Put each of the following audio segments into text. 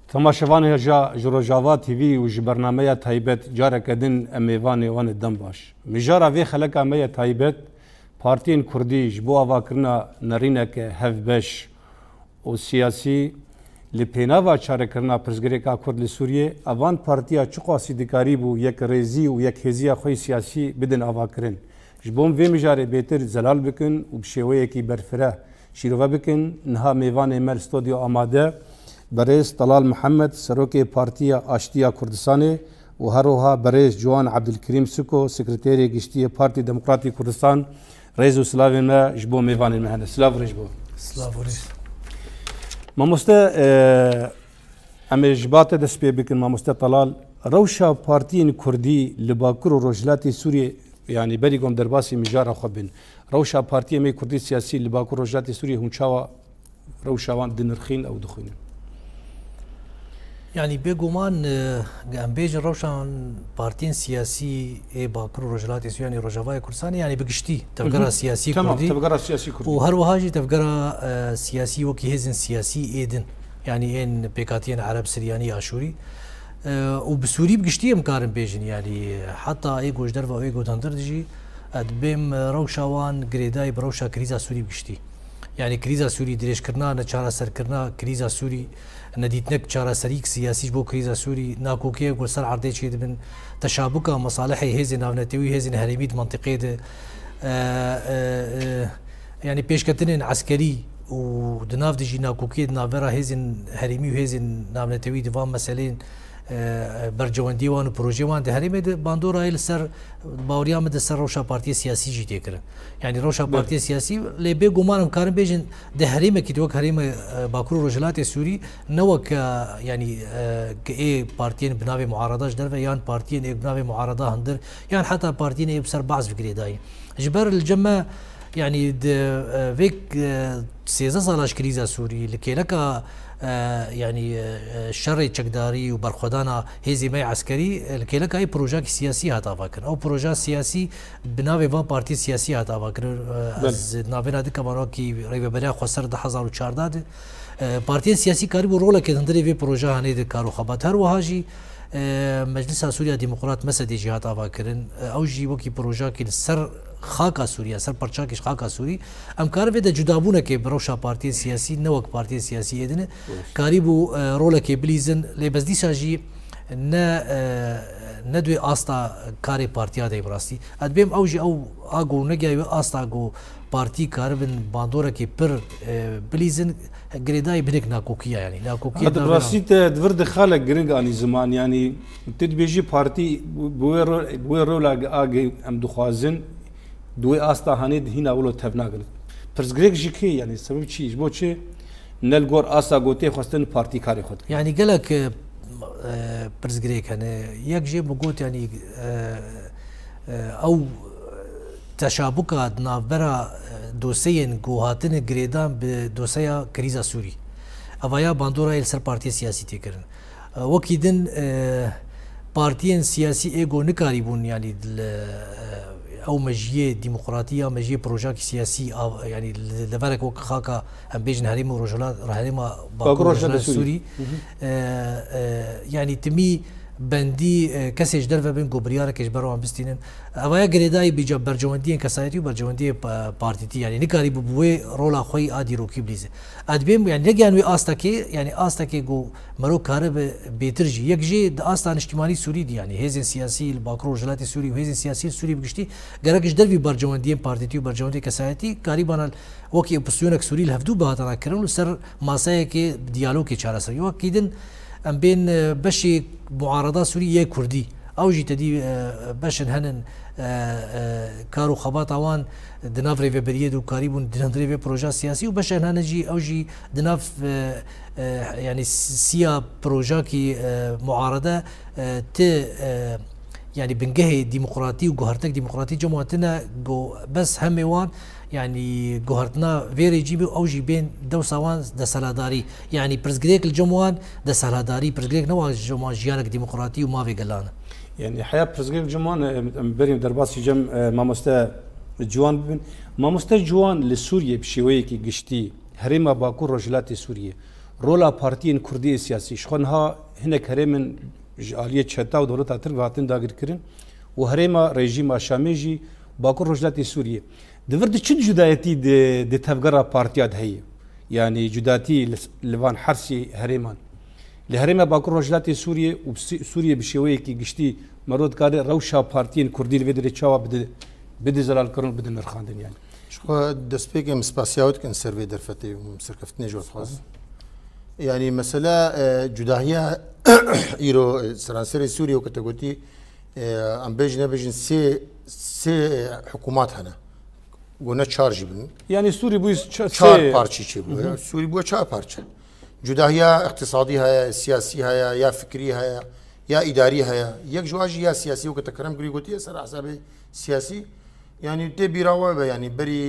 تماشاوان جروجاوا تیوی و برنامه تایبت جاره کدن امیوان وان دنباش مجارا وی خلق امه تایبت پارتین کردی جبو آوا کرنا نرینه که هفبش و سیاسی لپینا چاره کرنا پرزگری کا کرد لسوریه اوان پارتیا چقاسی دکاری بو یک ریزی و یک هزیا خوی سیاسی بدن آوا کرن جبوم وی مجاره بهتر زلال بکن و بشویه کی برفره شیروه بکن نها میوان مل استودیو آماده برئیس طلال محمد سروکی پارتیا آشتیا کردستان و هروها برئیس جوان عبدالکریم سکو سکرتری گشتی پارتی دموکراتی کردستان رئیس و سلاوی ما جبو میوان مهنه سلاو رجبو سلاو رجب ما مسته امی جبات دست پی بکن ما مسته طلال روشا پارتین کردی لباکر و رجلاتی سوریه يعني بريقوم درباسي مجارة خبن روشا بارتيه مي كردي سياسي اللي باكو رجاتي سوريا هم شاوا روشاوان دنرخين او دخين يعني بيجومان ام بيجن روشان بارتين سياسي اي باكر رجلاتي سوريا يعني رجاواي كردستاني يعني بقشتي تفكرها سياسي كردي تفكرها سياسي كردي وهروهاجي تفكرها سياسي وكي هزن سياسي ايدن يعني ان بيكاتين عرب سرياني اشوري وبسوري بقشتي مكارن بيجن يعني حتى ايجو جدرفا وايجو تندردجي ادبم روشاوان جريداي بروشا كريزا سوري بقشتي يعني كريزا سوري دريش كرنا نشارة سر كرنا كريزا سوري نديتنك شارة سريك سياسي بو كريزا سوري ناكوكيه قول سر عرضي شيء من تشابك مصالحي هزن نافنتوي هزن هرميد منطقية يعني بيشكتن عسكري ودناف دجي ناكوكيه نافرا هزن هرمي وهزن نافنتوي دفام مسألين برجوان ديوان وبروجيوان ده هرمي باندورا إلى سر باوريا مد سر روشا بارتي سياسي جي تكره يعني روشا بارتي سياسي اللي بيجومان مكارن بيجن ده هرمي كتوك هرمي باكرو رجلات السوري نوك يعني كأي بارتين بناوي معارضة جدر يان بارتين إيه بناوي معارضة هندر يعني حتى بارتين إيه بسر بعض فكري داي جبر الجمع يعني فيك سيزا صلاش كريزا سوري لكي لك يعني شر تشكداري وبرخدانا هزي ماي عسكري الكيلك اي بروجا سياسي هتا فاكر او بروجا سياسي بناوي فان بارتي سياسي هتا فاكر از نافينا دي كمانو كي ريبه بلا خسر 2014 بارتي سياسي قريب رولا كي هندري في بروجا هني دي كارو خبات هر وهاجي مجلس سوريا ديمقراط مسدي جهات افاكرن او جي وكي بروجا كي سر خاكا سوريا سر پرچاكش خاكا سوري ام كار في جدابونه كي بروشا بارتي سياسي نوك بارتي سياسي ادن قريبو رولا كي بليزن لي بس دي ساجي ندوي استا كاري بارتيا دي براستي ادبم اوجي او اغو نگي استا اغو بارتي كاربن باندورا كي بر بليزن غريداي بنك ناكوكيا يعني ناكوكيا هذا براسيت دفرد خالق جرينج اني زمان يعني تدبيجي بارتي بويرولا اغي ام دخوازن دوی آستا هنید هینا ولو تفناگن پرزگریک جیکی یعنی سبب چیش بو چه نلگور آستا گوته خواستن پارتی کاری خود يعني قالك پرزگریک هنه یک جي بقوت يعني او تشابك نافبرا دوسين جوهاتن جريدان بدوسيا كريزا سوري اويا باندورا السر بارتي سياسي تكرن وكيدن بارتيين سياسي ايجو نكاريبون يعني او مجيه ديمقراطيه مجيه بروجاك سياسي يعني لفرق وك خاكا ام بيجن هريم ورجلات هريم باكر سوري يعني تمي بندي كسيج درفا بين كوبريارا كيش برو عم بستينن اويا غريداي بيجا برجوندين كسايتي وبرجوندي بارتيتي يعني نكاري بوي رولا خوي ادي روكي بليزه ادبيم يعني لجانوي استاكي يعني استاكي جو مرو كارب بيترجي يكجي استان اجتماعي سوري دي يعني هيزن سياسي الباكرو جلاتي سوري وهيزن سياسي سوري بقشتي غرقش درفي برجوندين بارتيتي وبرجوندي كسايتي كاريبان وكي بوزيشنك سوري الهفدو بهاتنا كرن سر ماسايكي ديالوجي چارا سر يو كيدن ام بين بشي معارضه سوريه كردي او جي تدي بشن هنن كارو خبات اوان دناف ريفي بريد وكاريبون دناف ريفي بروجا سياسي وبشن هنن جي او جي دناف يعني سيا بروجا كي معارضه ت يعني بنجهي ديمقراطي وجهرتك ديمقراطي جماعتنا جو بس هميوان يعني جهرتنا فيري جيبي او جي بين دو سوان دا سلاداري يعني برزجريك الجموان دا سلاداري برزجريك نوع جموان جيانك ديمقراطي وما في قلانا يعني حياه برزجريك الجموان بريم درباسي جم ما مستا جوان بن ما مستا جوان لسوريا بشويه كي قشتي هريما باكور رجلات سوريا رولا بارتيين كردي سياسي شخونها هناك هرمن آلية شتا ودولة ترباتن داغر كرن وهرما ريجيم الشاميجي باكر رجلات سوريا دفرد شد جدايتي دي تفقرا بارتيات هي يعني جداتي لفان حرسي هرمان لهرما باكر رجلات سوريا وسوريا بشويه كي قشتي مرود كاري روشا بارتيين كردي الفيدري تشاوا بدي زلال كرن بدي نرخاندن يعني شو دسبيك مسباسياوت كان سيرفي درفتي ومسركفتني جوات خاص يعني مثلا جداهية إيرو سرانسري سوريا وكتقولي أم بيجن سي حكومات هنا قلنا تشارج بن يعني سوري بوي چهار پارچه چه بود سوری بو چهار پارچه جداهية اقتصادي هيا سياسي هيا يا فكري هيا يا إداري هيا يك جواجي يا سياسي وكتكرم قري قلتي سر حسابي سياسي يعني تبيراوا يعني بري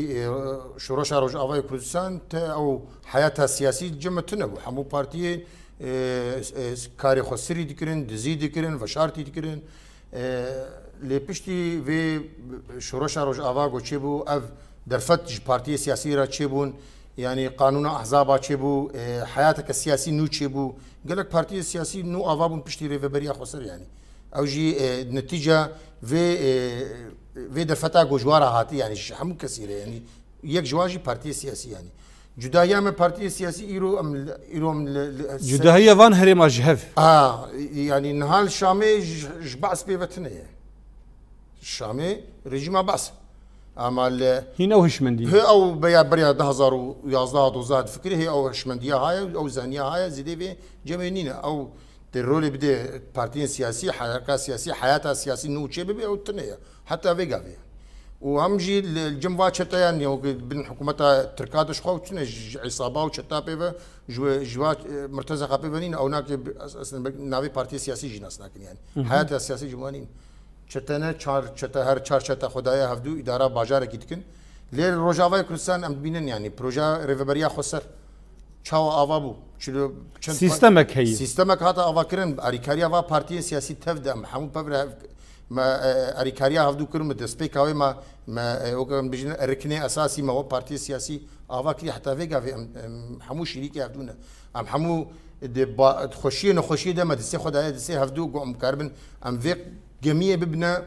شروش روج أواي كردستان أو حياتها السياسية جمع تنبو حمو بارتي كاري خسري دكرن دزي دكرن فشارتي دكرن لبشتي في شروش روج أواي كتشبو أف درفت بارتي سياسية را تشبون يعني قانون أحزابها تشبو حياتك السياسي نو تشبو قالك بارتي السياسي نو أفابون بشتي ريفي بري خسر يعني أو جي نتيجة في درفتا جوجوارا هاتي يعني حمو كثير يعني يك جواجي بارتي سياسي يعني جدايا من بارتي سياسي إيرو جدايا فان هريما جهف يعني نهال الشامي جبعس بيفتنا الشامي رجيما بعس اما هنا وهشمندي هي او بيا بريا 2011 12 فكري هي او هشمنديه هاي او زانيه هاي زيدي في جمينينا او الرول بدا بارتي سياسي حركه سياسيه حياتها السياسيه نو تشبي او التنيه حتى فيغا في وهمجي الجنبا تشتا يعني بين حكومتها تركادش خو عصابه وشتا بيفا جوات مرتزقه بيفنين او ناك نافي بارتي سياسي جناس لكن يعني حياتها السياسيه جمانين چتنه چتا هر چهار چتا خدای هفدو اداره باجار کیتکن لیر روجاوای کردستان ام بینن يعني پروژه ریوبریا خسر چاو آوابو چلو سیستمک هی سیستمک هاتا آوا کرن اریکاریا و پارتی سیاسی تفدم همون پبر ما اریکاریا هفدو کرن دسپیک هاوی ما اوکم بجن رکنه اساسی ما و پارتی سیاسی آوا کلی حتی ویگا في همو شریکی هفدونه ام همو خوشی نخوشی ده مدرسه خدای دسه هفدو قوم کاربن ام ویق جميع ببنا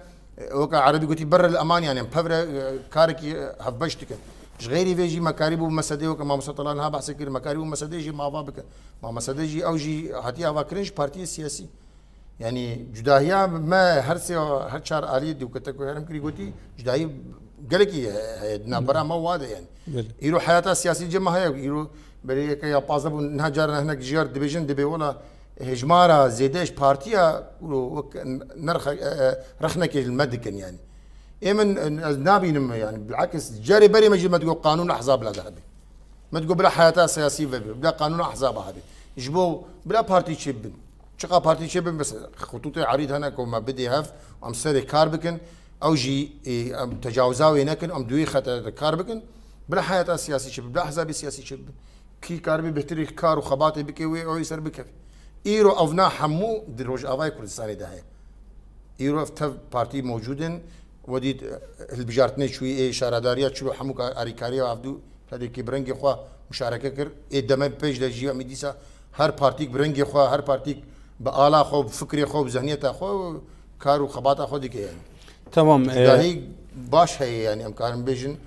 وكا عربي قلت برا الامان يعني بفرا كاركي هفبشتك غيري فيجي مكاريبو مسدي وكا ما مسطلان ها بحث كير مكاريبو مسديجي ما بابك ما مسديجي او جي هاتي هوا كرنج بارتي سياسي يعني جداهيا ما هرسي هرشار علي دي وكتكو هرم كري قلتي جداهي قالكي نابرا ما واضح يعني يرو حياتها السياسيه جمع هي يرو بريك يا بازبو نهجر هناك جير ديفيجن دبي ولا هجمارة زيدش بارتيا نرخ رخنك المدكن يعني ايمن نابي يعني بالعكس جاري بري ما ما تقول قانون احزاب لا ذهبي ما تقول بلا حياتها سياسيه بلا قانون احزاب هذه يجبو بلا بارتي شيبن شقا بارتي شيبن بس خطوط عريض هناك وما بدي هاف ام سري كاربكن او جي تجاوزاوي هناك ام دوي خط كاربكن بلا حياتها سياسيه شيبن بلا احزاب سياسي شيبن كي كاربي بهتري كار وخباطي بكي او يسر بكفي ايرو افنا حمو دروج افاي كردستاني ده ايرو افتف بارتي موجودين وديت البجارتني شوي اي شارداريات شو حمو اريكاريا وعبدو هذه كي برنجي خوا مشاركه كر ادمه بيج دجي ميديسا هر بارتي برنجي خوا هر بارتي بالا خو بفكري خو بذهنيته خو كارو خباطه خو ديك يعني تمام هي باش هي يعني امكان بيجن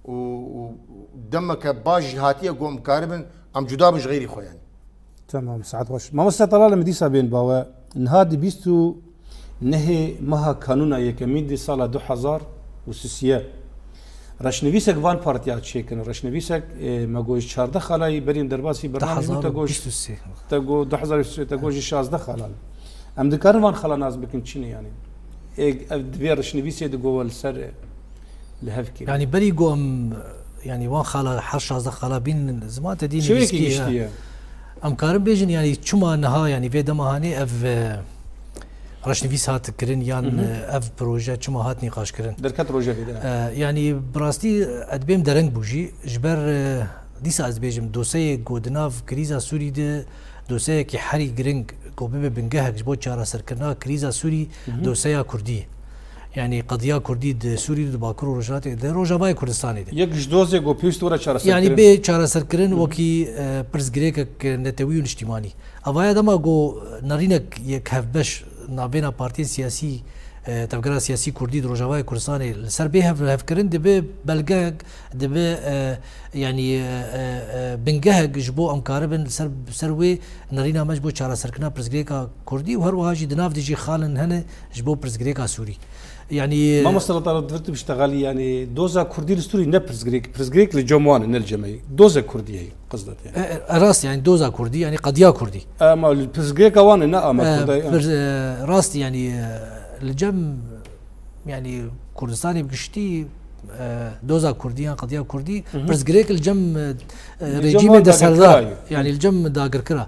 ودمك باج هاتيه قوم كاربن ام جدا مش غيري خو يعني تمام سعد خوش ما مستطلع مديسا بين باوا نهاد بيستو نهي مها قانون يكمين دي سال 2003 رشنويسك فان بارتيات شيكن رشنويسك ما جوش 14 خلاي برين درباسي برنامج تاجوش تاجو 2003 تاجوش 16 خلال ام دكار فان خلا ناس بكن تشني يعني دبي رشنويسي دغو السر لهفكي يعني بري قوم يعني وان خلا حرش 16 خلا بين زمان تدين شويكي ام كارم بيجن يعني چما نها يعني في دمهاني اف رشنويس هات كرين يان اف بروجه چما هات نقاش كرين دركت بروجه بدا يعني براستي ادبيم درنگ بوجي جبر ديسا از بيجم دوسي گودناف كريزا سوري ده دوسي كي حري گرنگ گوبه بنگه جبو چارا سركرنا كريزا سوري دوسي كردي يعني قضيه كردي سوري باكرو روجات روجاوای کوردستانی ده یک جدوزه گو پیستوره چاره يعني بي چاره سرکرین وکی پرزگریک نتوی و اجتماعی اوای دما گو نرینک یک هفبش نابینا پارتی سیاسی تفکر سیاسی کردی روجاوای کوردستانی سر به هفکرین دبه بلگه دبه يعني بنجه جبو امكاربن سروي نرينا مجبو چاره سرکنا پرزگریکا کردی و هر وهاجي دناف ديجي خالن هنه جبو پرزگریکا سوري يعني ما مصر طلبت بشتغالي يعني دوزا كردي الستوري نبرز جريك لجموان الجمعي دوزا كردي هي قصدت يعني راست يعني دوزا كردي يعني قضيه كردي ما البرز جريك وان نا ما راست يعني الجم يعني كردستاني بقشتي دوزا كرديان قضيه كردي برز جريك الجم ريجيم دسردا يعني الجم داغر كرا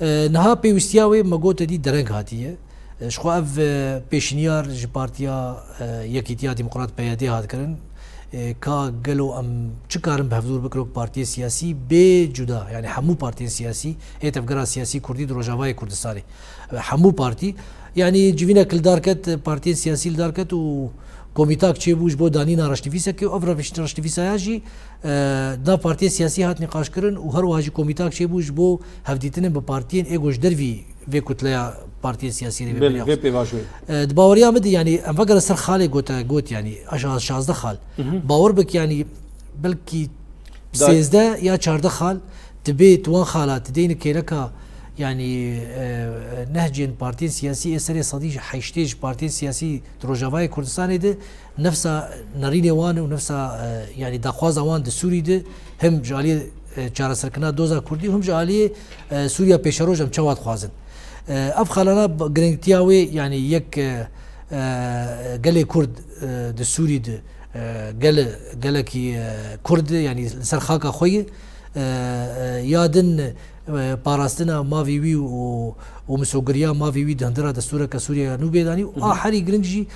نها بيوستياوي مغوت دي درنگ هاتيه شخو اف پیشنیار ج پارتیا یکیتیا دموکرات پیاده هات کرن کا گلو ام چکارم بهفدور بکرو پارتی سیاسی به جدا يعني حمو پارتی سیاسی ای تفکر سیاسی کردی روجاوای کردستانی حمو پارتی يعني جوینا کل دارکت پارتی سیاسی دارکت و کومیتاک چه بوش بو دانینا راشتیفیسا که افرا راشتیفیسا یاجی دا پارتی سیاسی هات نقاش کرن و هر واجی کومیتاک چه بوش بو هفدیتن به پارتین ایگوش دروی في كتلة بارتي سياسية دباوريا مدي يعني انفقر سر خالي قوت يعني اشخاص شازده خال باور بك يعني بلكي سيزده يا چارده خال تبيت وان خالات دين كيلكا يعني نهجين بارتي سياسي اسري صديق حيشتيج بارتي سياسي روجاوای كردستان ده نفسها نريني وان ونفسها يعني داخوازا وان ده سوري ده هم جالي چاره سرکنا دوزا کردی هم جالي سوريا پیشروج هم چواد خوازن اف خلانا گرنگتیاوی يعني یک گله کرد د سوری د گله کی کرد يعني سر خاکا خوی یادن باراستنا ماوی و مسوگریا ماوی دهندرا دستور که سوریا نو بیدانی و آخری گرنگجی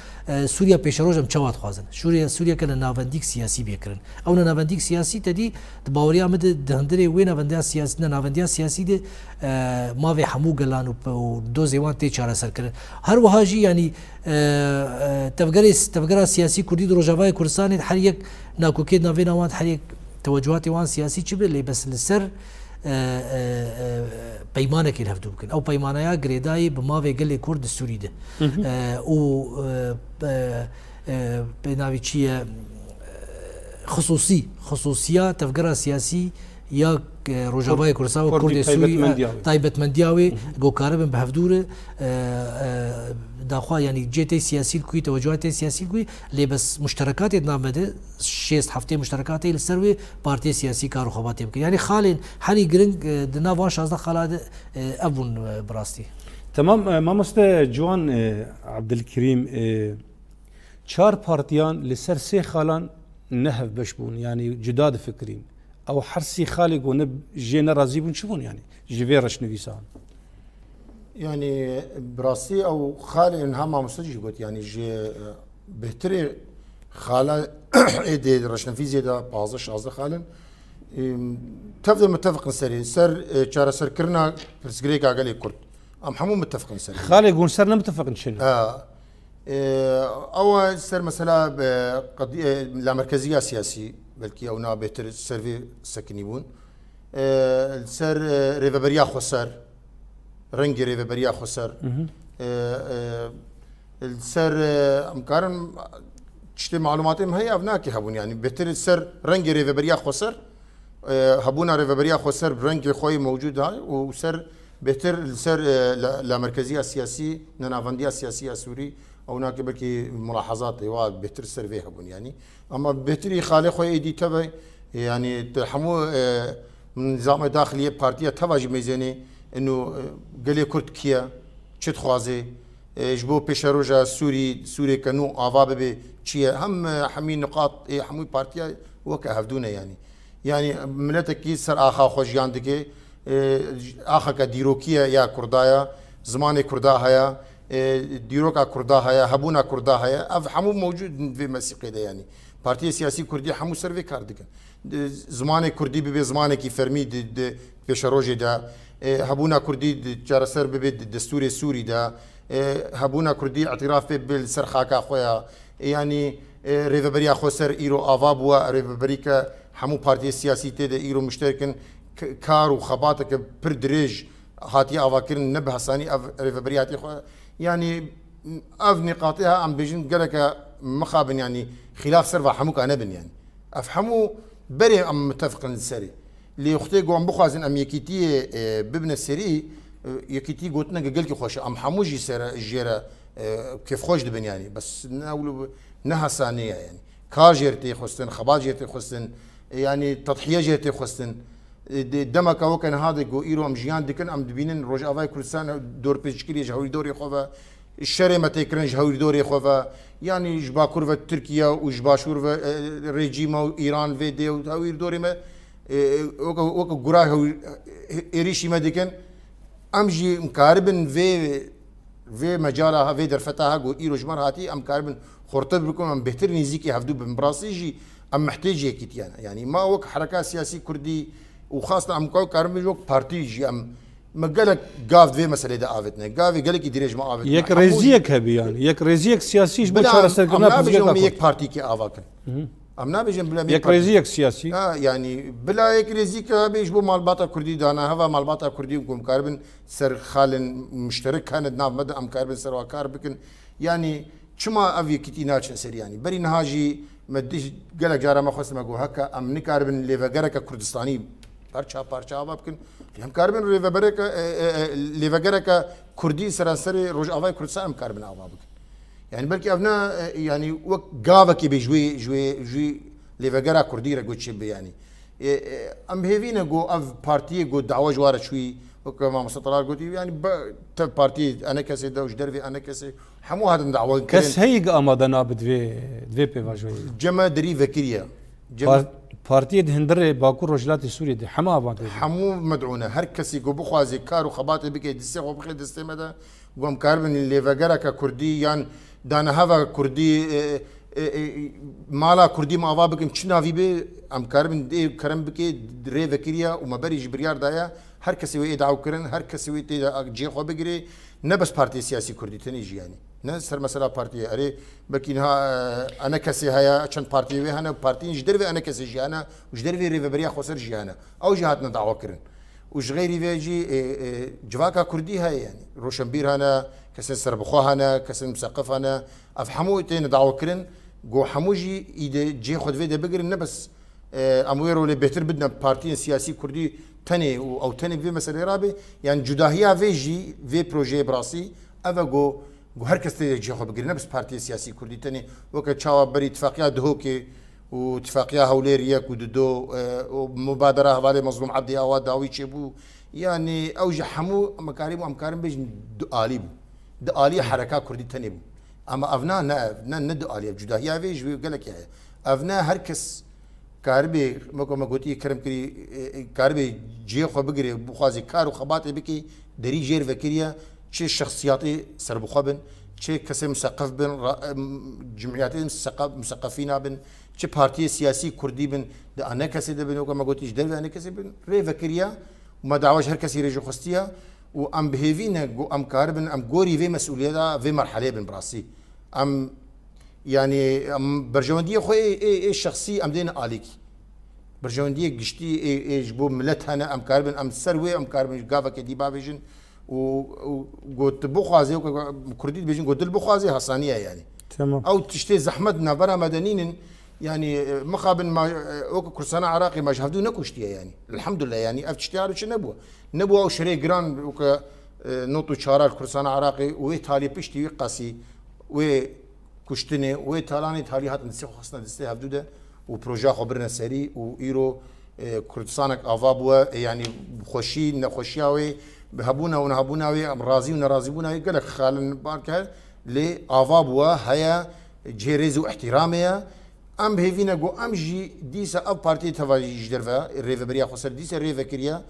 سوریا پیشروج هم چواد خوازن سوریا کنه ناوندیک سیاسی بیکرن او ناوندیک سیاسی تدی باوریا مد دهندره وی ناوندیا سیاسی ناوندیا سیاسی ده ماوی حمو گلان و دو زیوان تی چاره سر کرن هر وهاجی يعني تفکر سیاسی کردی روجاوای کردستان هر یک ناکوکید ناوی نوان هر یک توجهات وان سیاسی چی بله بس لسر پیمانه که هفته بکن او پیمانه یا گریدایی به ما وگلی کرد سوری ده او به ناوی چیه خصوصیات تفکر سیاسی یا روجاوای کردستان و کرد سوری تایبت مندیاوی گوکاربن به هفدوره داخوا يعني جيتي سياسي كوي توجهات سياسي كوي اللي بس مشتركات نامده 6 هفته مشتركات السروي بارتي سياسي كارو خبات يمكن يعني خالين حري جرينج دنافان شازده خالد ابون براستي تمام ما مست جوان عبد الكريم چار بارتيان لسر سي خالان نهف بشبون يعني جداد فكرين او حرسي خالق ونب جينا رازيبون شوفون يعني جيفيرش نفيسان يعني براسي او خالي انها ما مستجي قلت يعني جي بهتري خاله ايدي رشنفيزي دا بازا شازده خالن تفضل متفق سري سر چاره سر كرنا برسغريكا قالي كرد ام حمو متفق سري خالي يقول سرنا متفق شنو او سر مثلا قضيه لا مركزيه سياسي بلكي او نا بهتر سيرفي سكنيبون سر ريفابريا خسر رنگی ریوبریا خسر السر امکارن چه معلوماتی هم هی افنا کی هبون یعنی بهتر سر رنگی ریوبریا خسر هبونا ریوبریا خسر رنگ خوی موجود های و سر بهتر سر لمرکزیه سیاسی ننافندیه سیاسی سوری او ناك بلكي ملاحظات واحد بهتر سر فيها هبون يعني اما بهتري خالي خوي ايدي تبع يعني تحمو من نظام داخليه بارتيه تبع ميزاني انه قال كرد كيا تشد خوازي جبو بيشروجا سوري كانو افا بي تشيا هم حمي نقاط حمي بارتيا وكا هفدونا يعني ملتك سر اخا خوش ياندكي اخا كديروكيا يا كردايا زمان كردا هيا ديروكا كردا هيا هبونا كردا هيا اف حمو موجود في موسيقى ده يعني بارتي سياسي كردي حمو سيرفي كاردكن زمان كردي بي زمان كي فرمي بيشروجي ده هبونا كردي چارسر ببي دستور سوري دا هبونا كردي اعتراف بالسرخاكا خويا يعني ريفبريا خوسر ايرو افاب و ريفبريكا حمو بارتي السياسي تي ايرو مشتركن كار وخباتك بردريج هاتي افاكرن نبه حساني ريفبرياتي خويا يعني اف نقاطها عم بيجن قالك مخابن يعني خلاف سرفا حموك انا بن يعني افهموا بري ام متفق السري اللي اختي قوم بخازن ام يكيتي ببن السري يكيتي قلتنا قلت خوش ام حموجي سر الجيره كيف خوش دبن يعني بس ناولوا نها ثانيه يعني كاجرتي خستن خباجرتي خستن يعني تضحيه جرتي خستن دمك وكان هذا جو ايرو ام جيان دكن ام دبينن روج افاي كردستان دور بيشكري جهوري دوري خوفا الشري ما تكرن جهوري دوري خوفا يعني جبا كورفا تركيا وجبا شورفا ريجيم ايران فيدي وهوري دوري ما وك غرا اريشي ما دكن امجي مكاربن في مجالها في درفتها جو ايرو جمر هاتي ام كاربن خرطب بكم ام بهتر نزيكي هفدو بمبراسيجي ام محتاج هيك يعني ما وك حركه سياسي كردي وخاصه ام كاربن وك بارتيجي ام ما قالك قاف في مساله دا افتنا قاف قالك يدريج ما افت يك ريزيك هبي يعني يك ريزيك سياسي جبت شهر سرقنا بيجي يك بارتي كي افاكن ام بيجي بلا يك ريزيك سياسي يعني بلا يك ريزيك بيجبو مالباطا كردي دانا هوا مالباطا كردي وكم كاربن سر خالن مشترك كانت ناف مدى ام كاربن سر وكار بكن يعني شما افي كتينا سر يعني بري نهاجي مديش قالك جارا ما خص ما جو هكا ام نكاربن ليفاغركا كردستاني پارچا آوا بکن هم کاربن لیوگرکا کردی سراسری روج آوای کردستان هم کاربن آوا بکن يعني بلكي ابنا يعني وقت قابك بجوي لیوگرا کردی را گوچه بی يعني ام هيفينا جو اف بارتي جو دعوه جواره شوي وكما مستطلال قلت يعني تف بارتي انا كسي دوش درفي انا كسي حمو هذا دعوه كس هيك امادنا بدفي بيفاجوي جما دري فكريه بارتي هندر باكور رجلات سوريا دي حما بعد حمو مدعونه هر كسي جو بخوازي كار وخباطه بكي دسي خو بخي دسي مدا قوم كاربن اللي فقرا كردي يعني دانا هذا كردي مالا كردي ما افا بكم چنا في بي ام كاربن دي كرم بكي دري فكريا وما بري جبريار دايا هر كسي وي دعو كرن هر كسي وي جي خو بغري نبس بارتي سياسي كردي تنيجي يعني نسر مثلا بارتي اري بكينها انا كسي هيا عشان بارتي وي هنا بارتي جدر في انا كسي جي انا وجدر في ريفبريا خسر جي انا او جهاتنا دعوه كرن وش غيري فيجي جواكا كردي هاي يعني روشنبير هنا كسن سربخو هنا كسن مسقف هنا افحمو تين دعوه كرن جو حموجي اذا جي خد في بقرن نبس امويرو اللي بهتر بدنا بارتي سياسي كردي تاني او تاني في مسألة رابي يعني جداهية فيجي في بروجي براسي افا جو هر کس تيجي خو بقرن نبس بارتي سياسي كردي تاني وكا تشاوا بري اتفاقية دهوكي واتفاقية هوليريا ودو ومبادرة هذا مظلوم عبدي او داوي تشبو يعني اوجه حمو مكارم وامكارم بيج دؤالي دؤالي حركة كردي تاني بو اما افنا ندؤالي جداهية فيجي قال لك يعني افنا هر کس كاربي ما قلتي كرم كري كاربي جي خو بقري بخازي كار وخباطي بكي دري جير فكريا شي شخصياتي سربخبن شي كسم مثقف بن جمعياتي مثقفين بن شي بارتي سياسي كردي بن ده انا كسي ده بن ما قلتيش ده انا كسي بن ري فكريا وما دعواش هر كسي ريجو خستيا وام بهيفينا ام كاربن ام غوري في مسؤوليه في مرحله بن براسي ام يعني برجونديه خو اي الشخصي ام دينا اليكي برجونديه قشتي اي جبو ملت هنا ام كاربن ام سروي ام كاربن قافا كدي بافيجن وقلت بخوازي كردي بيجن قلت البخوازي حسانيه يعني تمام او تشتي زحمت نبرا مدنيين يعني مقابل ما اوك كرسنا عراقي ما شهدوا نكوشتيا يعني الحمد لله يعني افتشتي عارف نبوه وشري جران وك نوتو شارع كرسنا عراقي ويتالي بيشتي قاسي و كشتني ويتالاني تالي هات نسي خاصنا دستي هفدوده وبروجا خبرنا سري وايرو كردستانك افابوا يعني خوشي نخوشياوي بهبونا ونهبوناوي راضي ونراضيبوناوي قال لك خالن بارك لي افابوا هيا جيريز واحتراميه ام بهيفينا جو امجي ديسا اب بارتي تفاجي جدرفا الريفبريا خسر ديسا ريفكريا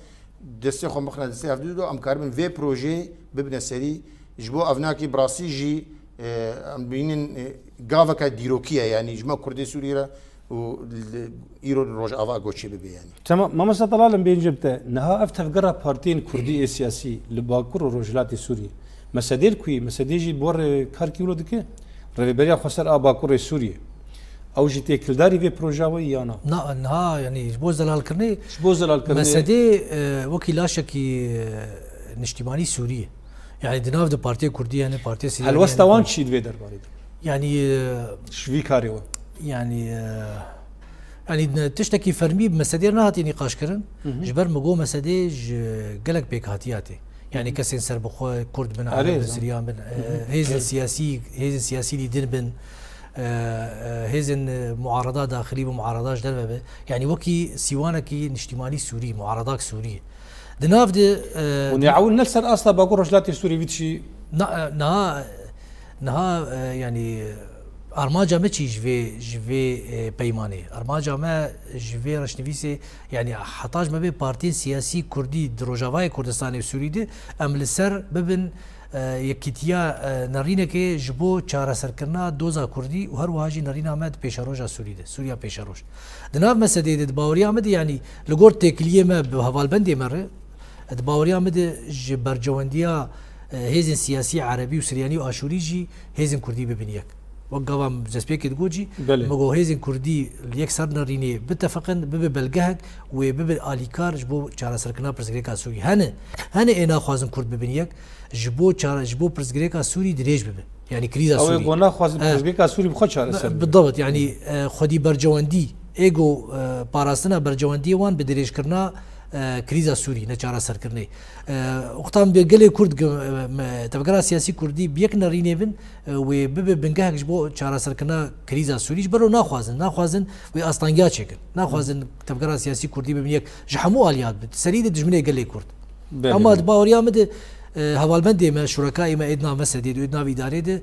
دستي خو مخنا دستي هفدودو ام كاربن في بروجي ببنا سري جبو افناكي براسي جي ام بينن غافكا ديروكيا يعني جماعه كردي سوريا و ايرو روج افا غوتشي بي يعني تمام ما طلال بين جبته نها افتف قرا بارتين كردي سياسي لباكور روجلات سوريا مسدير كوي مسديجي بور كاركيولو دكه ريبيريا خسر اباكور سوريا او جيتي كلداري في بروجاوي يانا نها يعني جبو زلال كرني جبو زلال كرني مسدي وكي لا شكي نشتماني سوريا يعني دناف دو بارتي كرديه يعني بارتي سوريا هل وستوان شي دوي درباري يعني شوي كاريو يعني يعني تشتكي فرمي بمسادير نهاتي نقاش كرن جبر مقو مساديج قلق بيك هاتياتي يعني كسين سر بخو كرد بن عرب بن سريان بن هيزن سياسي اللي دين بن هيزن معارضات داخلي ومعارضات دربه يعني وكي سيوانكي نشتماني سوري معارضات سوريه دناف دي ونعاون نلسن اصلا باقول رجلاتي سوري فيتشي نها يعني ارماجا ما تشي جوي بيماني ارماجا ما جوي رشنفيسي يعني حطاج ما بين بارتي سياسي كردي دروجافاي كردستاني وسوري دي ام لسر ببن یکیتیا نرینه که جبو چاره سرکرنا دوزا کردی و هر واجی نرینه آمد پیشروش سوری ده سوریا پیشروش دناب مسئله ده باوری آمد یعنی لگور تکلیه ما به حوال بندی مره باوری آمد جبر جواندیا هزین سیاسی عربی و سریانی و آشوری جی هزین کردی ببینیک وقام جسبيك تقولي مجو هيزن كردي ليك سر نريني بتفقن ببلجهك وبالآليكار جبو شارع سركنا برزقريكا سوري هنا أنا خوازن كرد ببنيك جبو شارع جبو برزقريكا سوري دريج ببن يعني كريزا سوري أو يقولنا خوازن برزقريكا سوري بخد شارع سر بالضبط يعني خدي برجواندي إيجو باراستنا برجواندي وان بدريج كرنا كريزا سوري نشارة سركرني وقتام بيقلي كرد تبقى سياسي كردي بيكنا رينيفن وبب بنجهك جبو شارة سركرنا كريزا سوري جبرو ناخوازن وأصلاً شكل ناخوازن تبقى سياسي كردي ببنيك جحمو آليات سريد دجمني قلي كرد أما باوريا مد هوالبندي ما شركائي ما إدنا مسديد وإدنا بإدارة ده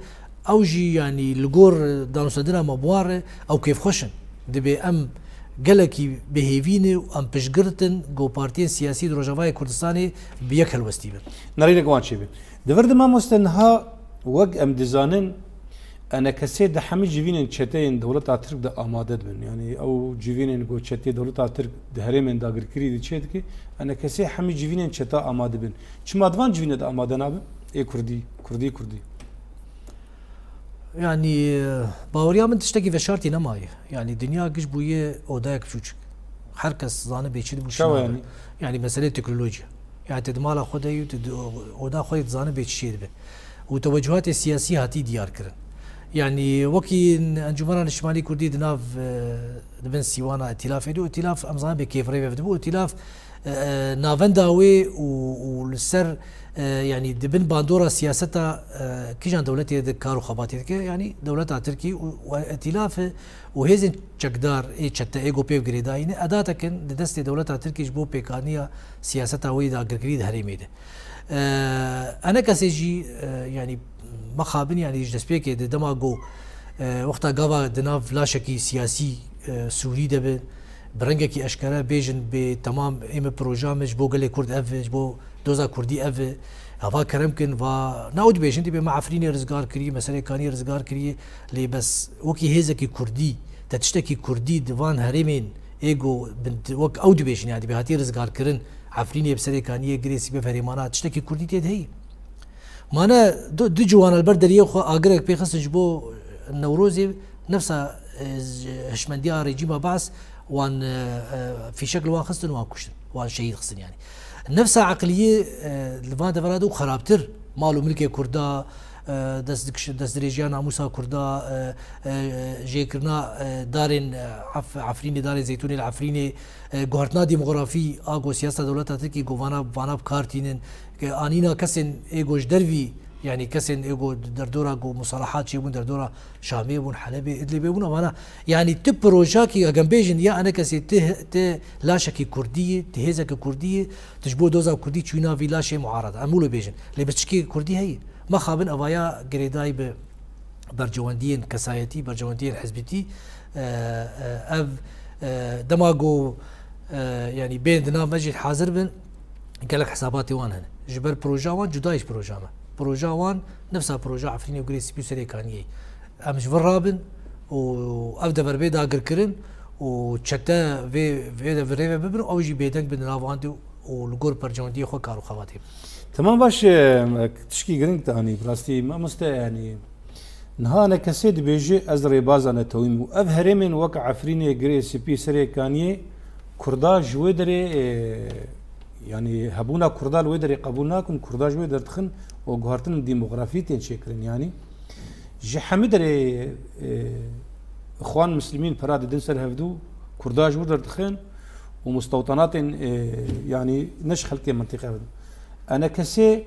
أو جي يعني لجور دانوسدنا مبوار أو كيف خوشن دبي أم گلکی بهیوینه و ام پشگرتن گو پارتی سیاسی دروجاوای کردستانی بیک هلوستی بر نرینه قوان چی بر دورد ما مستنها وق ام دزانن انا کسی ده همه جوینن چتین دولت ترک ده آماده بن يعني او جوینن گو چتی دولت ترک ده هرمن داگر کری ده چت کی انا کسی همه جوینن چتا آماده بن چما دوان جوینه ده آماده ناب ای کردی يعني باوريا من تشتكي في شرطي نماي يعني الدنيا قش بويه اوداك شوچك حركس زانه بيچد بوش يعني مساله تكنولوجيا يعني تدمال خدي اودا خدي زانه بيچيد به وتوجهات السياسيه هاتي ديار كرن يعني وكي انجمنا الشمالي كردي دناف دبن سيوانا ائتلاف دو ائتلاف امزان بكيف ريف دبو ائتلاف نافنداوي والسر يعني دبن باندورا سياستا كيجان دولتي كارو خباتي يعني دولتها تركي وائتلاف وهيزن چقدار اي چتا ايغو بيف غريداين اداتا كن دست دولتها تركي جبو بيكانيا سياستا ويدا غرغريد هريميده انا كسيجي يعني ما خابن يعني جسبيك دماغو وقتا غاوا دناف لاشكي سياسي سوري دبن برنگکی اشکره بیجن به تمام ایم پروژامش بو گلی کرد اوج بو دوزا کردی اوج هوا کرم کن و ناود بیجن تی به معفرینی رزگار کری مثلا کانی رزگار کری لی بس وکی هیزه کی کردی تشتکی کردی دوان هرمین ایگو بنت وک اود بیجن يعني به هاتی رزگار کرن عفرینی بسری کانی گریسی به فریمانا تشتکی کردی تی هی مانا دو جوان البردریه خو اگرک پیخست جبو نوروزی نفسها هشمنديا رجيم بعث وان في شكل وان خصن وان كشتن وان شهيد خصن يعني نفس عقليه لفان دفرادو خرابتر مالو ملكي كردا دست ريجيانا موسى كردا جيكرنا دارين عفريني دارين زيتوني العفريني جوهرتنا ديموغرافي اغو سياسه دولتها تركي جوانا فانا بكارتينن انينا كسن ايجوش درفي يعني كسن ايجو دردورا جو مصالحات شيبون دردورا شامي بون حلبي ادلي بيبون انا يعني تبروجاكي اجنبيجن يا انا كسي ت لاشكي كرديه تهزك كرديه تجبو دوزا كردي تشوينا في لاشي معارضه امولو بيجن اللي بتشكي كردي هي ما خابن افايا جريداي برجواندين كسايتي برجواندين حزبتي اف دماغو يعني بين دنا مجد حاضر بن قال لك حساباتي وان هنا جبر بروجا وان جدايش بروجا بروجا وان نفسها بروجا عفريني وجريسي بيسري كانيه امش فرابن وابدا بربيدا اقر كرن وشتا في ببن او جي بيدنك بن رافاندو والجور برجوندي خو كارو خواتيب تمام باش تشكي قرنك تاني براستي ما مست يعني نهانا كسيد بيجي ازري بازانا تويم اف هرمن وقع عفريني جري سي بي سري كانيه كردا جويدري يعني هبونا كردا الويدري قبولنا كن كردا جويدر تخن وجهرتن ديموغرافيتين شكرن يعني جي حمدري اخوان مسلمين فراد دنسر هفدو كردا جويدر تخن ومستوطنات يعني نشخل كي منطقه هفدو انا كسي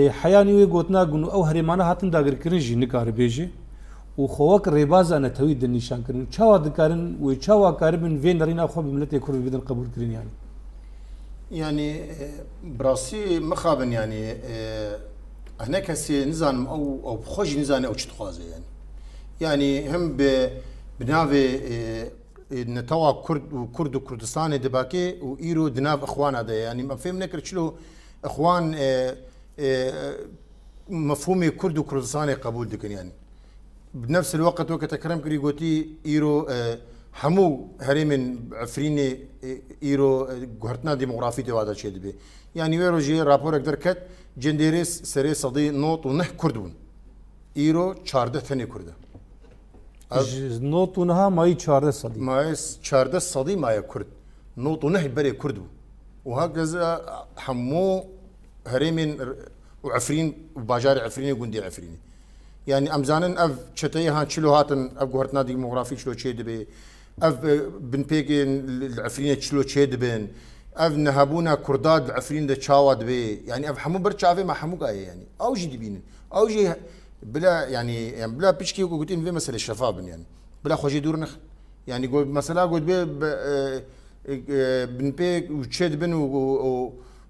حياني ويقوتنا قنو او هرمانا هاتن داگر كرنجي نكار بيجي وخوك ريباز انا تويد النشان كرن چاوا دكارن وچاوا كاربن فين رينا خو بملتي كور بدن قبول كرين يعني براسي مخابن يعني هنا كسي نزان او بخوج نزان او تشتخوازه يعني هم بنافي نتوا كرد وكردستان دباكي وايرو دناف اخوان هذا يعني ما فهم نكر شلو اخوان مفهومي كرد وكردستاني قبول دكن يعني بنفس الوقت وقت كرم كري قوتي ايرو حمو هرمن عفريني ايرو جهرتنا ديموغرافي هذا الشيء دبي يعني ويرو جي رابور دركت جنديريس سري صدي نوط ونح كردون ايرو 14 ثاني كرده نوط ونها ماي 14 صدي ماي 14 صدي ماي كرد نوط ونح بري كردو وهكذا حمو هرمن وعفرين وباجار عفريني وجندي عفريني يعني امزانن اف شتي هان شلو هاتن اف جهرتنا ديموغرافي شلو تشي دبي اف بن بيجن العفرين شلو تشي دبن اف نهابونا كرداد عفرين دا تشاود بي يعني اف حمو برشافي ما حمو قايه يعني او جي دبين او جي بلا يعني بلا بيشكي قلت في مساله الشفاب يعني بلا خوجي دور نخ يعني قول مثلا قلت بي بن بيك وتشي دبن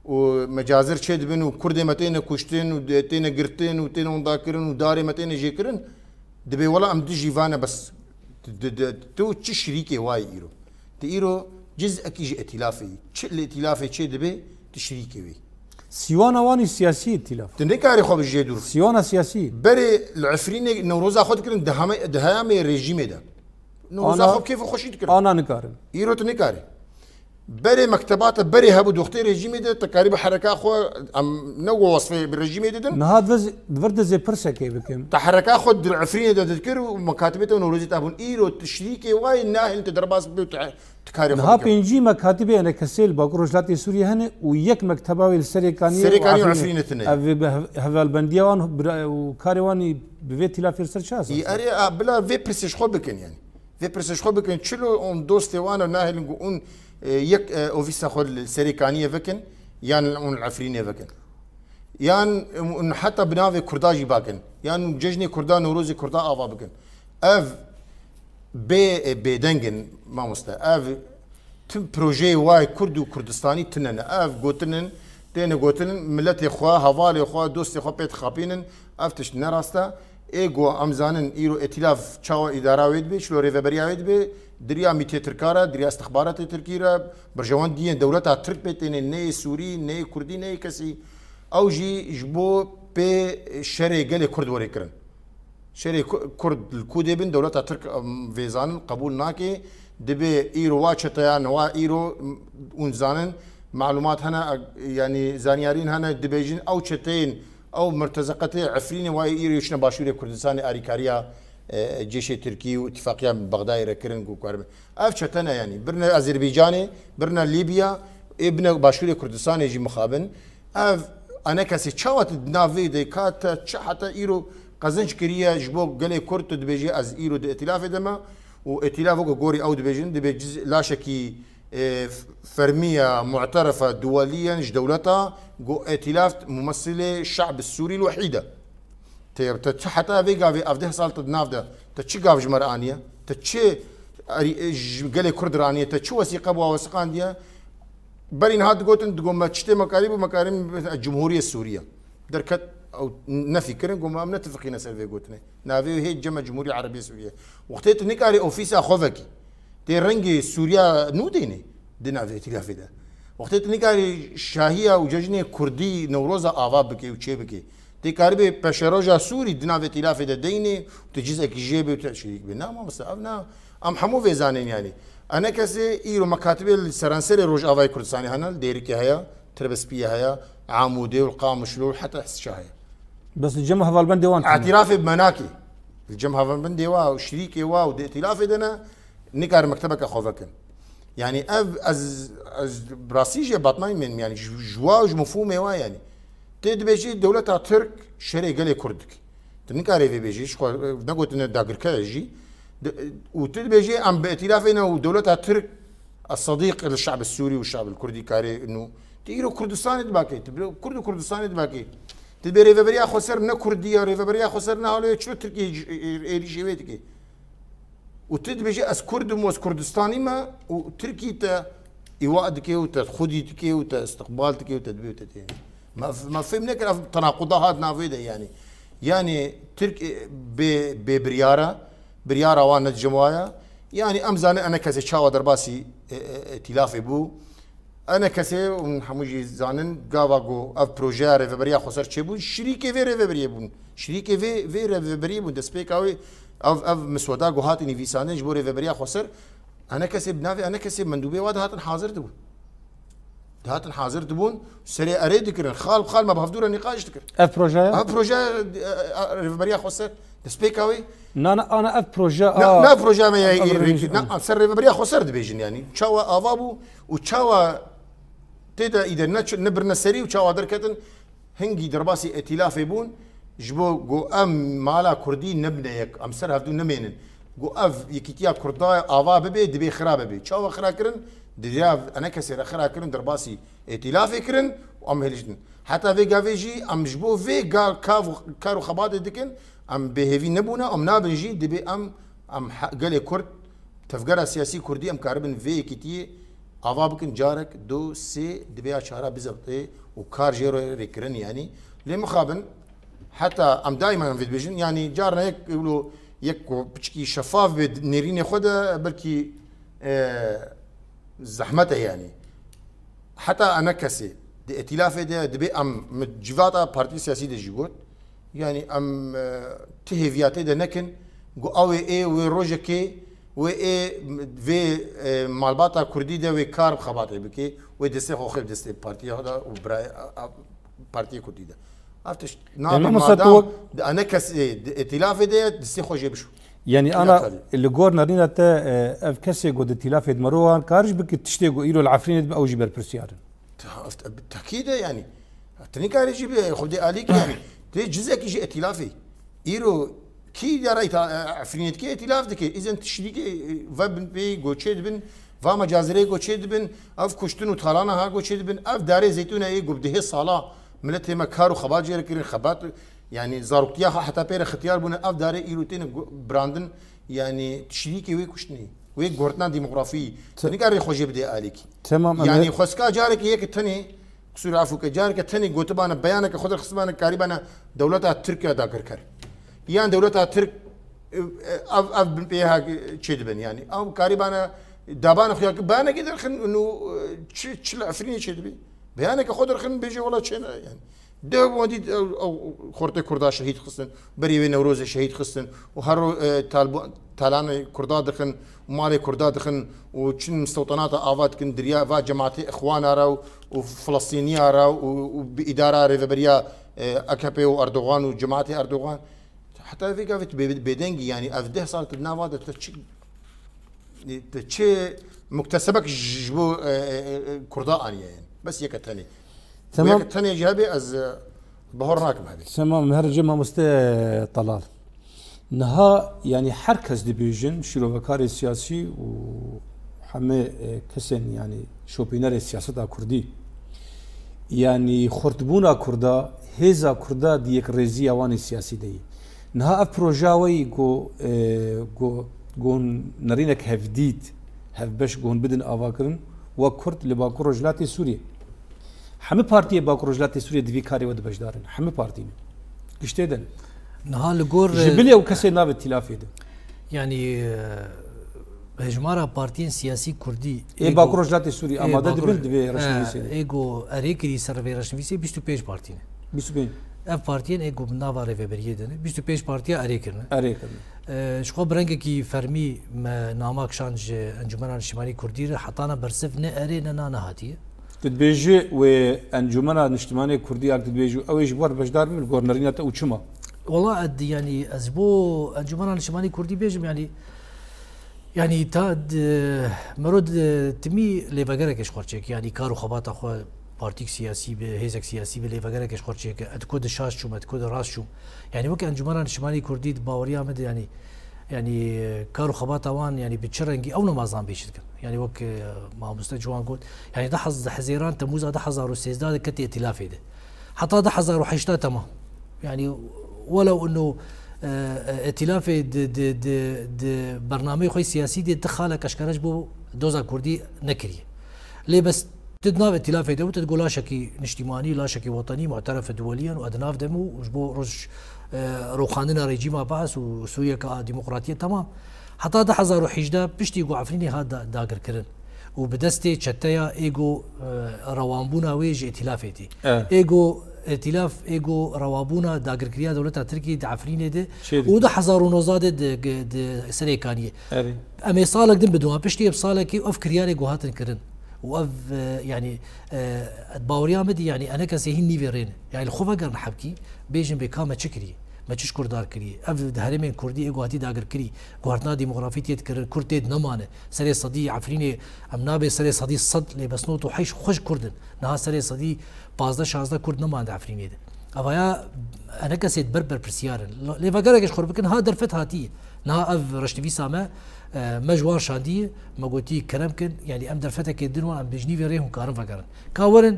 ومجازر تشي دبن وكردي متين كشتين وديتين قرتين وتين ونداكرن وداري متين جيكرن دبي ولا ام دجي فانا بس تو تشريكي واي ايرو تيرو جزء كيجي ائتلافي الائتلافي تشي دبي تشريكي وي سيوانا واني سياسي ائتلاف تنكاري خو بالجدور سيوانا سياسي بري العفرين نوروز اخذ كرن دهامي ريجيمي ده نوروز اخذ كيف خوشيت كرن انا نكارن ايرو تنكاري بري مكتبات بري هبو دختي ريجيمي ده تقاريب حركه اخو ام نو وصفي بالريجيمي ده نهاد فرد زي برسكي بكم تحرك اخذ العفرين ده تذكر ومكاتبته نوروزي ابون ايرو تشريكي واي ناهل انت درباس تكاري نها بينجي مكاتبه انا كسيل باكروجلاتي سوريا هنا ويك مكتبه السريكانيه سريكانيه وعفرين اثنين هذا البنديوان وكارواني بفيتي لا فيرسر شاس اري بلا في بريسش خو بكن يعني في بريسش خو بكن تشلو اون دوستي وانا ناهل نقول يك اوفيسا خو السريكانيه فكن يعني اون العفرينيه فكن يعني حتى بنافي كرداجي باكن يعني ججني كردان وروزي كردا افا بكن اف بيدنجن ما مستا اف تم بروجي واي كردو كردستاني تنن اف غوتنن تين غوتنن ملتي خوا هوالي خوا دوستي خوا بيت خابينن افتش نراستا ايغو امزانن ايرو ائتلاف تشاو اداره ويد بي شلو ريفبريا ويد بي دريا ميتي تركارا دريا استخبارات تركيرا برجوان دي دولتها ترك بيتين ني سوري ني كردي ني كسي او جي جبو بي شري قال كرد وريكرن شري كرد الكودي بن دولتها ترك فيزان قبول ناكي دبي ايرو واتشتيان وا ايرو ونزانن معلومات هنا يعني زانيارين هنا دبيجين او تشتين او مرتزقتي عفريني واي ايرو يشنا باشوري كردستان اريكاريا جيش تركي واتفاقيه من بغداد ركرن كوكارب اف تشتنا يعني برنا اذربيجاني برنا ليبيا ابن باشوري كردستان يجي مخابن اف انا كاسي تشاوت نافي دي كات حتى ايرو قزنج كريا جبو قال كرت دبيجي از ايرو دي ائتلاف دما وائتلاف غوري او دبيجن دبي لا شكي فرميه معترفه دوليا دولتها جو ائتلاف ممثله الشعب السوري الوحيده حتى فيغا في افده سالت نافده تشي قاف جمرانيه تشي قال كرد رانيه تشي وثيقه وثقان دي برين هاد قوتن تقوم ما تشتي مكارم الجمهوريه السوريه دركت او نفي كرن قوم ما نتفقين سلفي قوتنا نافي هي جمع جمهوريه عربيه سوريه وقتيت نيكاري اوفيسا خوفكي تي رنجي سوريا نوديني دنا في ائتلاف ده وقتيت نيكاري شاهيه وججني كردي نوروزا افابكي وتشيبكي تي كاربي بشروجا سوري دنا في ائتلاف ده ديني وتجزء جيبي وتشريك بنا ما مستعبنا ام حمو فيزانين يعني انا كسي ايرو مكاتب السرانسري روج افاي كردستاني هنا ديريكي هيا تربسبيه هيا عامودي والقام شلول حتى شاهي بس الجمع هفالبند ديوان اعترافي بمناكي الجمع هفالبند ديوا وشريكي وا ائتلافي دنا نكار مكتبك اخوفكن يعني از براسيجي باطناي من يعني جواج مفهومه وا يعني تدبيجي دولتها ترك شري قال كردك تنكاري في بيجي شو نقول ان داغر كاجي وتدبيجي ام بائتلافنا ودولتها ترك الصديق للشعب السوري والشعب الكردي كاري انه تيرو كردستان دباكي كرد كردستان دباكي تبي ريفبريا خسر نا كرديه ريفبريا خسر نا هولي شو تركي ايري شويتك وتدبيجي اس كرد موس كردستاني ما وتركي تا يوادك وتخديتك وتستقبالتك وتدبيتك ما فهمنا تناقضات نافذه يعني ترك برياره وانا الجموايا يعني امزانه انا كسي شاو درباسي ائتلافي بو انا كسي ونحموجي زانن غافاغو اف بروجي ريفبريا خسر تشبو شريكي في ريفبريا بون شريكي في ريفبريا بون دسبيكاوي اف مسودا جو هاتني فيسانه جبو ريفبريا خسر انا كسي بنافي انا كسي مندوبي واد هاتن حاضر دبون هاتن حاضر دبون سري اريد كرن خال ما بهفدور النقاش تكر اف بروجي ريفبريا خسر دسبيكاوي انا اف بروجي لا بروجي ما سر ريفبريا خسر دبيجن يعني تشاوا افابو وتشاوا تيدا اذا نبرنا سري وتشاوا دركتن هنجي درباسي ائتلاف يبون جبو جو ام مالا كردي نبنيك ام سر هفدو نمينن جو اف يكيتيا كرداي افا ببي دبي خراب ببي تشاوا خراكرن دياف انا كسر خراكرن درباسي ائتلاف يكرن وام هلجن حتى في جافيجي ام جبو في كارو خبات دكن ام بهيفي نبونا ام نابنجي دبي ام قال كرد تفقرا سياسي كردي ام كاربن في كيتي افا بكن جارك دو سي دبي اشاره بزبطي وكار جيرو ريكرن يعني لمخابن حتى ام دائما في الفيجن يعني جارنا هيك يقولوا يك بشكي شفاف بنيرين ياخذها بركي زحمته يعني حتى انا كسي دي ائتلاف دبي ام مجفاتا بارتي سياسي دي جيبوت يعني ام تهيفياتي ده نكن جو اوي اي وي روجكي وي اي في مالباتا كردي ده وي كار خباطي بكي وي دسي خو خيب دسي بارتي هذا وبراي بارتي كردي ده عرفتش نعم انا كس ائتلاف ده دسي خو جيبشو يعني انا اللي جور نارينا تا اف كسي جو ائتلاف مروان كارج بك تشتيغو ايلو العفرين او جبر برسيار بالتاكيد يعني تني كان يجي خدي اليك يعني جزء كيجي ائتلافي ايرو كي رايت عفرينيت كي ائتلاف دكي اذا تشريكي فابن بي جوتشيد بن فما جازري جوتشيد بن اف كشتن وطلانا ها جوتشيد بن اف داري زيتونه اي قبده صاله ملتي مكارو خبات جير كرين خبات يعني زاروكتيا حتى بير اختيار بنا اف داري ايروتين براندن يعني تشريكي وي كشتني وي غورتنا ديموغرافي تني كاري خوجي بدي اليك تمام يعني خسكا جارك هيك تني كسور عفوك جارك تني قوتبانا بيانك خذ خصبانا كاريبانا دولتها تركيا داكر كر يعني دولتها ترك اف بيها تشدبن يعني او كاريبانا دابانا خياك بانا كده خن انه تشل عفريني تشدبي بيانك خذ خن بيجي والله تشنا يعني ده ودي او خورتي كردا شهيد خصن بري نوروز شهيد خصن وهرو تالان كردا دخن ومالي كردا دخن وشن مستوطنات افات كن دريا فا جماعتي اخوانا راو وفلسطينيه راو وباداره ريفبريا اكابي واردوغان وجماعتي اردوغان حتى في قافت بيدنجي يعني افده صارت بنافا تشي مكتسبك جبو كردا يعني بس يك تاني تمام تاني جابي از بهورناكم هذه تمام مهرجم مستي طلال نها يعني حركز ديفيجن شروكار السياسي وحمي كسن يعني شوبينر السياسة كردي يعني خرطبونا كردا هيزا كردا ديك ريزي اوان السياسي دي نها بروجاوي جو نرينك هفديت هفبش جون بدن افاكرن وكرد لباكو رجلاتي سوريا همه پارتی باکو رجلات سوریه دوی کاری ود بجدارن همه پارتی گشتیدن نهال لگور جبلی او کسی ناب ائتلافی ده يعني هجمارا بارتيين سياسي كردي اي باكو رجلات سوريا اماده دبل دبي رشنويسي ايغو اريكري سرفي رشنويسي 25 بارتيين 25 اف بارتيين ايغو نافا ريفبريه دن 25 بارتيا اريكرن شخوا برنگکی فرمی ناماک شانج انجمن نشتیمانی کردی حتانا برسف نه اره نه نهاتیه تدبیجی و انجمن نشتیمانی کردی اگه تدبیجی اویش بار بجدار من گورنرینه تا اوچما والله اد يعني ازبو انجمن نشتیمانی کردی بیجم يعني تاد مرود تمي ليفاغركش خورچك يعني كارو خباط اخو بارتيك سياسي بهيزك سياسي بليفاغركش خورچك ادكود شاش شو ادكود راس شو يعني وقت انجمن نشتیمانی کردی باوريا مد يعني كارو خباط وان يعني بتشرنجي او نمازان بيشد يعني وقت ما مستجوان قلت يعني دحظ حزيران تموز دحظ روسيزداد كتي ائتلاف ده حتى دحظ روحشتا تمام يعني ولو انه ائتلاف د برنامج خوي سياسي دي دخاله كشكرج بو دوزا كردي نكري ليه بس تدناف ائتلاف ده وتقول لا شكي نشتيماني لا شكي وطني معترف دوليا وادناف دمو وجبو رش روخاننا ريجيما باس وسوريا كديمقراطيه تمام حتى ده حزار وحجده بشتي جو عفريني هذا داغر كرن وبدستي تشتيا ايجو روانبونا ويج ائتلافيتي ايجو ائتلاف ايجو روابونا داغر كريا دولتها تركي دعفريني ده وده حزار ونوزاد د سريكانيه امي صالك دم بدون بشتي بصالك اوف كرياري جو هاتن كرن واف يعني باوريا مدي يعني انا كسهين نيفيرين يعني الخوفا قرن حبكي بيجن بكامه تشكري ما تشش كردار كري اف هرمين كردي ايغو هاتي داغر كري غورنا ديموغرافيتي تكر كرتيد نمانه سري صدي عفريني امنابي سري صدي صد لي بس نوتو حيش خوش كردن نها سري صدي 15 16 كرد نمان عفريني ده افايا انا كسيت بربر برسيار لي فاغركش خربكن ها درفت هاتي نها اف رشتفي سامه مجوار شاندي ما قلتي كرمكن يعني ام درفتك يدنوا ام بجنيفي ريهم كارن فاغرن كاورن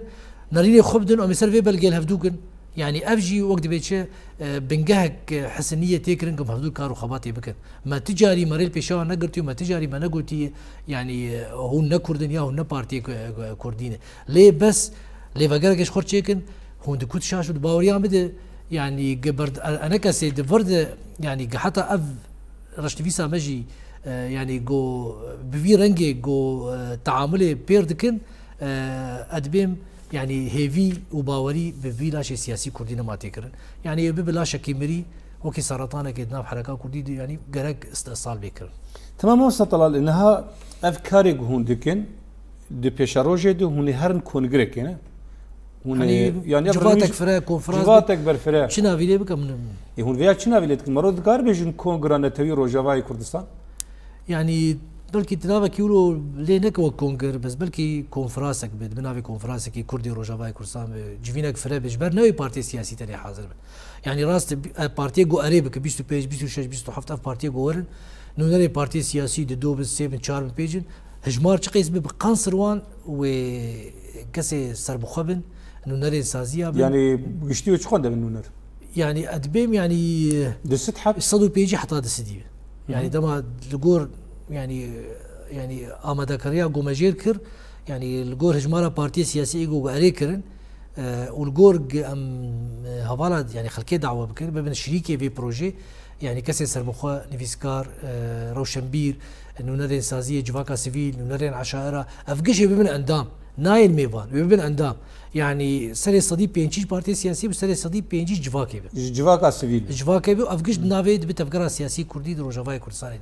نريني خبدن ام سيرفي بلقيل هفدوكن يعني افجي وقت بيتش بنجهك حسنيه تكرنكم هذول كارو خباتي بكن ما تجاري مريل بيشاو نقرتي ما تجاري ما نقولتي يعني هو نكردن يا هو نبارتي كردين ليه بس ليه فاغركش خورچيكن هو دكوت شاشو باوريا مد يعني قبرد انا كسيد فرد يعني حتى اف رشتفي سامجي يعني جو بفي رنجي جو تعاملي بيردكن ادبيم يعني هيفي وباوري بفي لا شيء سياسي كردي ما تكرن يعني بلا شك مري وكي سرطانه كدنا حركه كردي يعني قرق استئصال بكرن تمام وصل انها افكاري هوندكن دي بيشاروجي دي هوني هرن كونغريك يعني جواتك فرا كونفرنس جواتك برفرا شنو فيدي بكم يهون فيها شنو فيدي مرود كار بيجن كونغرانا توي روجافاي كردستان يعني بلكي تنافا كيلو لينك وكونغر بس بلكي كونفرانسك بنافي كونفرانسك كردي روجافاي كردستان جيفينك فرا بجبر نوي بارتي سياسي تاني حاضر يعني راست بارتي جو اريبك 20 بيج 26 27 بارتي جو ورن نونري بارتي سياسي دو بس 7 4 بيجن هجمار تقيس بقنصروان وكسي سربخبن نونري سازيا يعني قشتي وشخون ده من نونر يعني ادبيم يعني دست حب صدو بيجي حتى دسدي يعني دما لغور يعني آماده كريا قومجير كر يعني الجور هجمارة بارتي سياسي جو قاري كرن والجور ام هوالا يعني خلكي دعوه بكر بين شريكي في بروجي يعني كسر سرمخوا نفيسكار روشنبير انه نرين سازيه جواكا سيفيل انه نرين عشائره افقش بين اندام نايل ميفان بين اندام يعني سري صديق بينجي بارتي سياسي وسري صديق بينجي جواكي جواكا سيفيل جواكي افقش نافيد بتفكر سياسي كردي روجافاي كردستان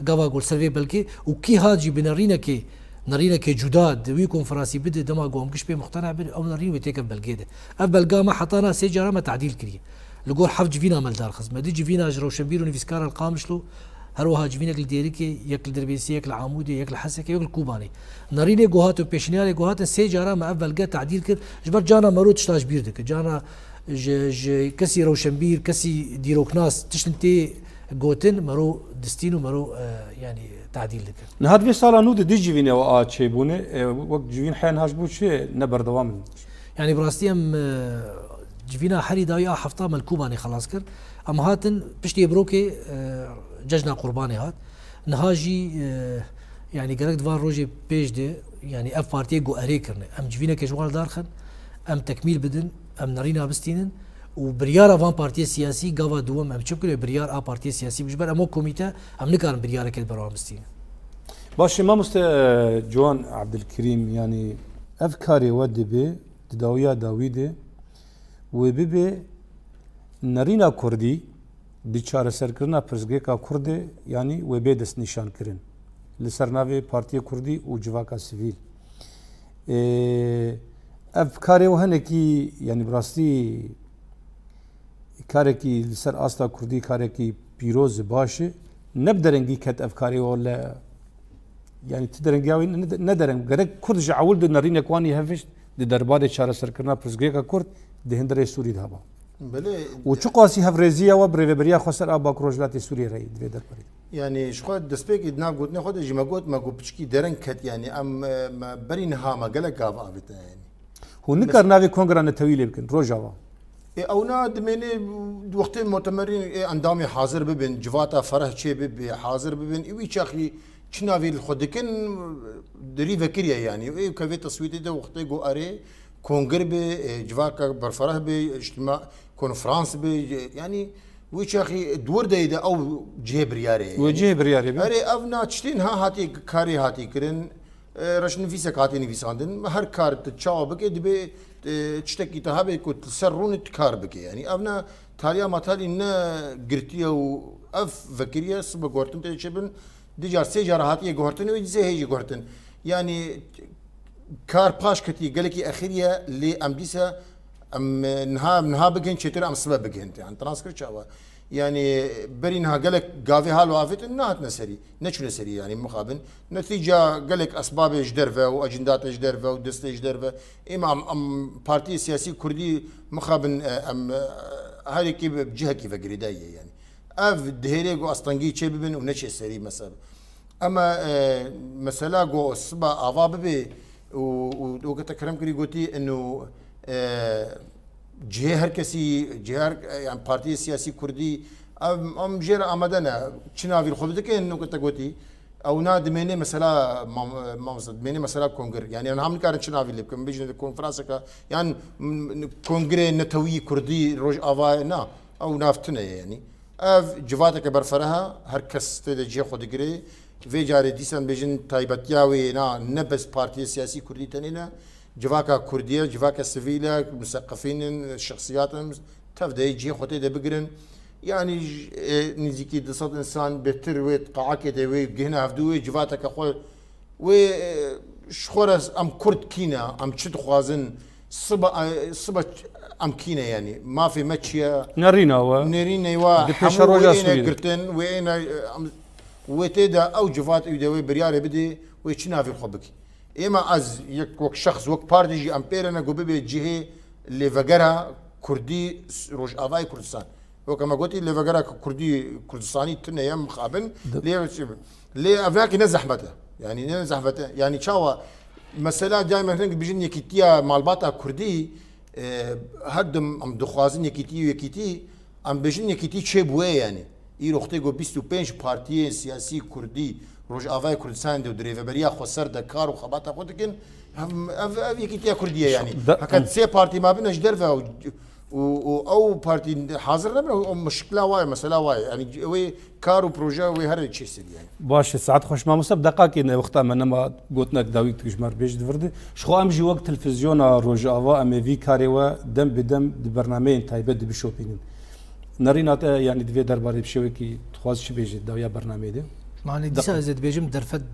ده قوا قول سرفي بلكي وكي هاجي بنرينا كي جداد وي كونفرانسي بده دما قوم كش بي مقتنع بده او نرين ويتيك بلقيده ابلقا ما حطانا سجاره ما تعديل كريه لقول حف جفينا مالدار خصم دي جفينا روشنبير ونفيسكار القامشلو هروها جفينك الديريكي ياكل دربيسي ياكل عامودي ياكل حسكي ياكل كوباني ناريني جوهات وبيشنيالي جوهات سجاره ما ابلقا تعديل كر جبر جانا مروت شتاج بيردك جانا كسي روشنبير كسي ديروكناس تشنتي جوتن مرو دستينو مرو يعني تعديل لك نهاد في صاله نود دي جيفين او اتشيبونه وقت جيفين حين هاجبو شيء نبر دوام يعني براستيم جيفينا حري دايا حفطه ملكوباني خلاص كر ام هاتن بشتي بروكي ججنا قرباني هات نهاجي يعني قرق دوار روجي بيج دي يعني اف بارتي جو اري كرنه ام جيفينا كجوال دارخن ام تكميل بدن ام نارينا بستينن وبريار فان بارتي سياسي قوا دوم ام تشكل بريار بارتي سياسي بجبر امو كوميتا ام نكارن بريار كل برام بستين باش ما مست جوان عبد الكريم يعني افكاري ودي بي تداويا داويدي وبيبي نارينا كردي بیچاره سرکرنا پرزگیکا کرد یعنی و به دست نشان کردن لسرناوی پارتی کردی و جواکا سیویل افکاری و هنکی یعنی براستی کاری که لسر آستا کردی کاری که پیروز باشه نبدرنگی کت افکاری ولا يعني تدرنجاوي ندرن غير كرد جعول دنرين اكواني هفش دي دربار شارع سركرنا برزغيكا كرد دي هندري سوري دهبا بله وچقاسي هفريزيا وبريبريا خسر ابا كروجلات سوريا راي دي دربار يعني شخو دسبيك دنا قلت خود جما قلت ما قبچكي درن كت يعني ام ما برين هاما قالك غاف ابتا يعني هو نكر نافي كونغران تويل يمكن روجاوا اونا دميني وقت مؤتمرين اندامي حاضر ببن جواتا فرح شي بب حاضر ببن اي شاخي چناوی خودکن دری وکریه یعنی ای که تصویتی ده وقتی گو اره کنگر به جواکا برفرح به اجتماع کنفرانس به یعنی وی چاخی دور دیده او جه بریاره و جه بریاره اره اونا چتین ها هاتی کاری هاتی کرن رش نفیسه کاتی نفیساندن هر کار تچاو بکه دبی چتکی تها به کو سرون کار بکه یعنی اونا تالیا ماتالی نه گرتیه و اف وکریه سب گورتن ته چبن دیجار سه جار هاتیه گورتن و دیزه هیچ گورتن یعنی کار پاش کتی گلکی اخیریه لی ام دیسا ام نها بگن چطور ام سبب بگن يعني ترانسكر چاوا يعني برينها قالك قافي حال وافت نهت نسري نشو سري يعني مقابل نتيجه قالك اسباب جدرفه واجندات جدرفه ودست جدرفه اما ام بارتي سياسي كردي مقابل ام هاري كيف بجهه كيف قريدايه يعني اف دهيريغو استنجي تشي ببن ونشي سري مثلا اما مثلا جو صبا افاب بي وقت كرم كري قلتي انه جهه هر كسي جهه يعني بارتي سياسي كردي ام جير امدنا تشنافي الخبدك انه كنت قلتي او ناد مني مثلا مني مثلا كونغر يعني انا هم كان تشنافي اللي كم بيجي الكونفرنس يعني كونغري نتوي كردي روج افا نا او نافتنا يعني اف جواتك برفرها هر كس تجي خود گري في جاري ديسان بيجن تايبتياوي نا نبس بارتي سياسي كردي تنينا جواكا كرديه جواكا سيفيلا مثقفين شخصيات تبدا يجي خوتي ده بقرن يعني نزيكي دصد انسان بتر ويت قاعكه وي جهنا هفدوي جواتك اخو و شخورس ام كرد كينا ام تشد خوازن صبا ام كينا يعني ما في ماتشيا نارينا و حموين قرتن وين وتدا او جوات يدوي بريار بدي ويشنا في خبك اما از يك وك شخص وك بارديجي امبيرنا قبيبه جهه اللي فقرها كردي روج افاي كردستان وكما قلت اللي فقرها كردي كردستاني تنا يم مقابل ليه افلاك نزحمته يعني نزحمته يعني شاوا مثلا دائما بيجن يكيتيا مالباتا كردي هدم ام دخوازن يكيتي ام بيجن يكيتي تشبوي يعني اي وقتی گو 25 پارتی سیاسی کردی روج آوای کردستان دو دریوبریا خو سر د کار او خباته خو دکن هم اف یکیتیا کردیه يعني هکذا سه پارتی ما بینش درفه او پارتی حاضر نبره او مشکله وای مسئله وای يعني وي کار و پروژه وي هر چی سری يعني باش ساعت خوش ما مصب دقائق ان وقتها ما قلتنا داوي تجمر بيج دفرد شخو امجي وقت تلفزيون روج آوا ام في كاريوا دم بدم برنامج تايبد بشوبين نرينا يعني دفي درباري بشوي كي تخواز شي بيجي داويا برنامج ده معني ديسا زد بيجم درفد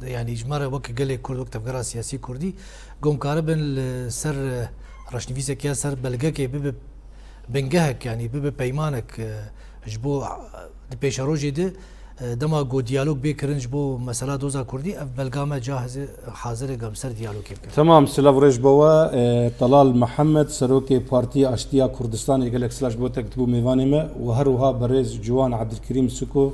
يعني جمره وك قال كرد وقت فقرا سياسي كردي قوم كاربن سر رشنفيسه كيا سر بلغك بب بنجهك يعني بب بيمانك جبو بيشاروجي ده دما جو ديالوج بكرنج بو مساله دوزا كردي بلغامه جاهز حاضر قام سر ديالوج كيف تمام سلافريج بوا طلال محمد سروكي بارتي اشتيا كردستان يقلك سلاش بو تكتبو ميفانيما وهروها بريز جوان عبد الكريم سكو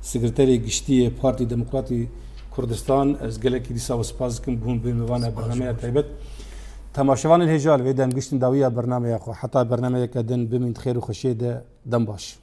سكرتاري قشتي بارتي ديمقراطي كردستان از قلك ديسا وسبازكم بون بميفانا برنامج تايبت تماشوان الهجال ويدم قشتن داوية برنامج اخو حتى برنامج كدن بمن خير وخشيده دم باش